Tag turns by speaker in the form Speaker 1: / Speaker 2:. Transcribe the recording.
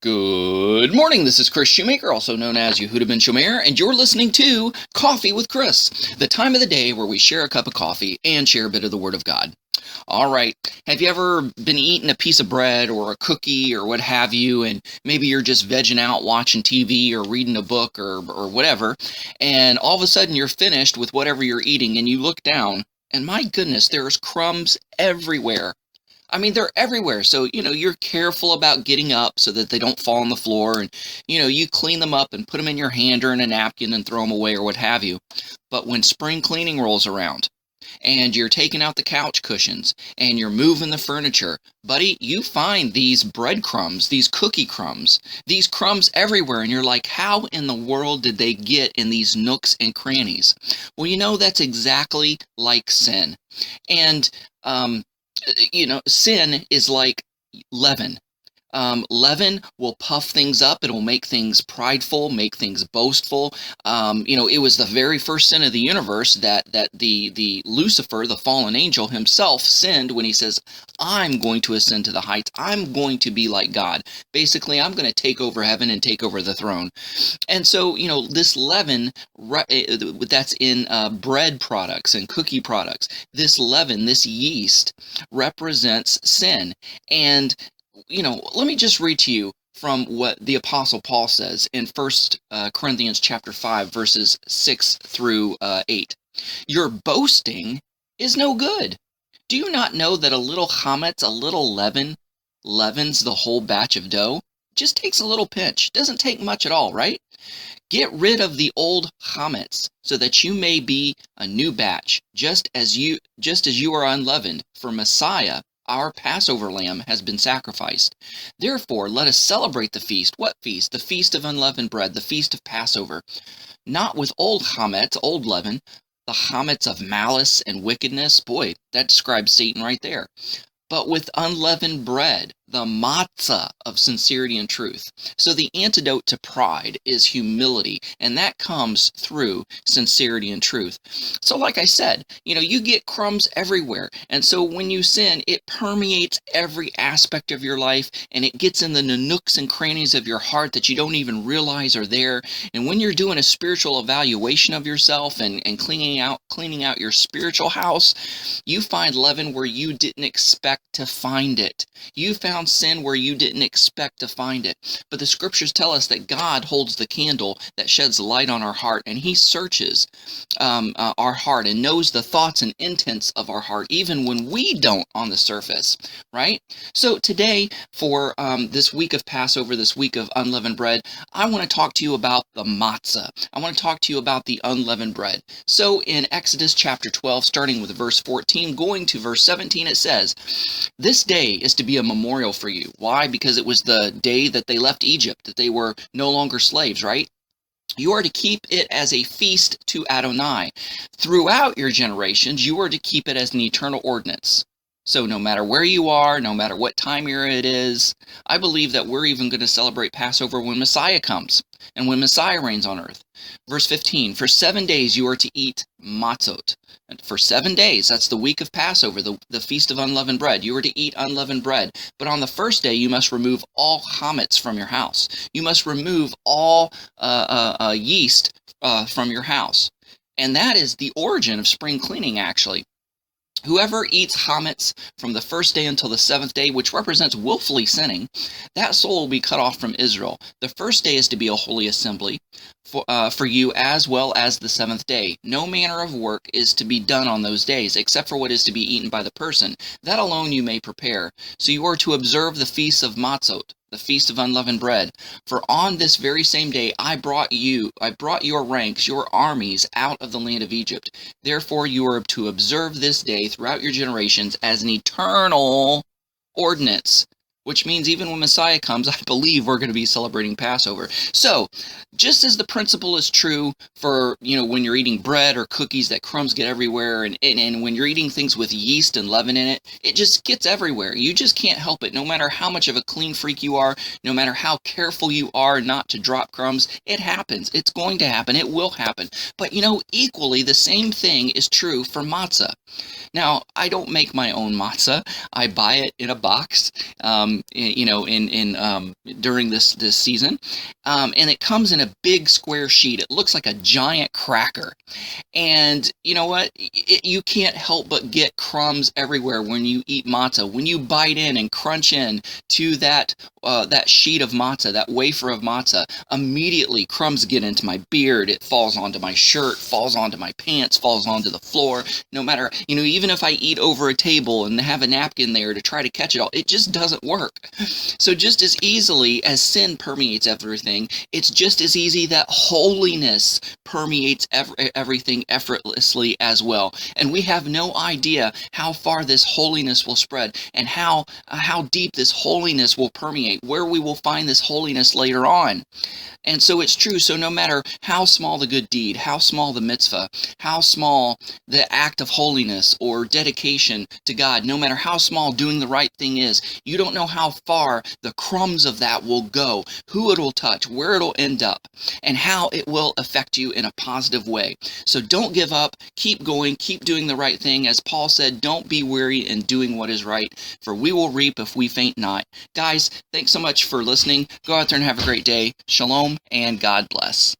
Speaker 1: Good morning, this is Kris Shoemaker, also known as Yehudah ben Shomeyr, and you're listening to Coffee with Kris, the time of the day where we share a cup of coffee and share a bit of the Word of God. All right, have you ever been eating a piece of bread or a cookie or what have you, and maybe you're just vegging out watching TV or reading a book or whatever, and all of a sudden you're finished with whatever you're eating and you look down, and my goodness, there's crumbs everywhere. I mean, they're everywhere. So, you're careful about getting up so that they don't fall on the floor. And, you clean them up and put them in your hand or in a napkin and throw them away or what have you. But when spring cleaning rolls around and you're taking out the couch cushions and you're moving the furniture, buddy, you find these breadcrumbs, these cookie crumbs, these crumbs everywhere. And you're like, how in the world did they get in these nooks and crannies? Well, that's exactly like sin. And, sin is like leaven. Leaven will puff things up. It'll make things prideful, make things boastful. It was the very first sin of the universe that the Lucifer, the fallen angel himself, sinned when he says, I'm going to ascend to the heights. I'm going to be like God. Basically, I'm going to take over heaven and take over the throne. And so, this leaven that's in bread products and cookie products, this leaven, this yeast represents sin. And let me just read to you from what the Apostle Paul says in 1 Corinthians chapter 5, verses 6 through 8. Your boasting is no good. Do you not know that a little chametz, a little leaven, leavens the whole batch of dough? Just takes a little pinch. Doesn't take much at all, right? Get rid of the old chametz so that you may be a new batch, just as you are unleavened. For Messiah, our Passover lamb, has been sacrificed. Therefore, let us celebrate the feast. What feast? The feast of unleavened bread, the feast of Passover. Not with old chametz, old leaven, the chametz of malice and wickedness. Boy, that describes Satan right there. But with unleavened bread, the matzah of sincerity and truth. So the antidote to pride is humility, and that comes through sincerity and truth. So like I said, you get crumbs everywhere. And so when you sin, it permeates every aspect of your life, and it gets in the nooks and crannies of your heart that you don't even realize are there. And when you're doing a spiritual evaluation of yourself and cleaning out your spiritual house, you find leaven where you didn't expect to find it. You found sin where you didn't expect to find it. But the scriptures tell us that God holds the candle that sheds light on our heart, and he searches our heart and knows the thoughts and intents of our heart, even when we don't on the surface, right? So today, for this week of Passover, this week of unleavened bread, I want to talk to you about the matzah. I want to talk to you about the unleavened bread. So in Exodus chapter 12, starting with verse 14, going to verse 17, it says, this day is to be a memorial for you. Why? Because it was the day that they left Egypt, that they were no longer slaves, right? You are to keep it as a feast to Adonai. Throughout your generations, you are to keep it as an eternal ordinance. So no matter where you are, no matter what time era it is, I believe that we're even going to celebrate Passover when Messiah comes and when Messiah reigns on earth. Verse 15, for 7 days you are to eat Matzot. And for 7 days, that's the week of Passover, the feast of unleavened bread. You are to eat unleavened bread. But on the first day, you must remove all chametz from your house. You must remove all yeast from your house. And that is the origin of spring cleaning, actually. Whoever eats chametz from the first day until the seventh day, which represents willfully sinning, that soul will be cut off from Israel. The first day is to be a holy assembly for you, as well as the seventh day. No manner of work is to be done on those days, except for what is to be eaten by the person. That alone you may prepare. So you are to observe the feast of Matzot, the feast of unleavened bread. For on this very same day I brought your ranks, your armies, out of the land of Egypt. Therefore you are to observe this day throughout your generations as an eternal ordinance. Which means even when Messiah comes, I believe we're going to be celebrating Passover. So, just as the principle is true for, when you're eating bread or cookies that crumbs get everywhere, and when you're eating things with yeast and leaven in it, it just gets everywhere. You just can't help it. No matter how much of a clean freak you are, no matter how careful you are not to drop crumbs, it happens. It's going to happen. It will happen. But, equally, the same thing is true for matzah. Now, I don't make my own matzah. I buy it in a box. during this season, and it comes in a big square sheet. It looks like a giant cracker, and you know what? You can't help but get crumbs everywhere when you eat matzah. When you bite in and crunch in to that sheet of matzah, that wafer of matzah, immediately crumbs get into my beard. It falls onto my shirt, falls onto my pants, falls onto the floor. No matter, even if I eat over a table and have a napkin there to try to catch it all, it just doesn't work. So just as easily as sin permeates everything, it's just as easy that holiness permeates everything effortlessly as well. And we have no idea how far this holiness will spread, and how deep this holiness will permeate, where we will find this holiness later on. And so it's true. So no matter how small the good deed, how small the mitzvah, how small the act of holiness or dedication to God, no matter how small doing the right thing is, you don't know how far the crumbs of that will go, who it will touch, where it'll end up, and how it will affect you in a positive way. So don't give up. Keep going. Keep doing the right thing. As Paul said, don't be weary in doing what is right, for we will reap if we faint not. Guys, thanks so much for listening. Go out there and have a great day. Shalom and God bless.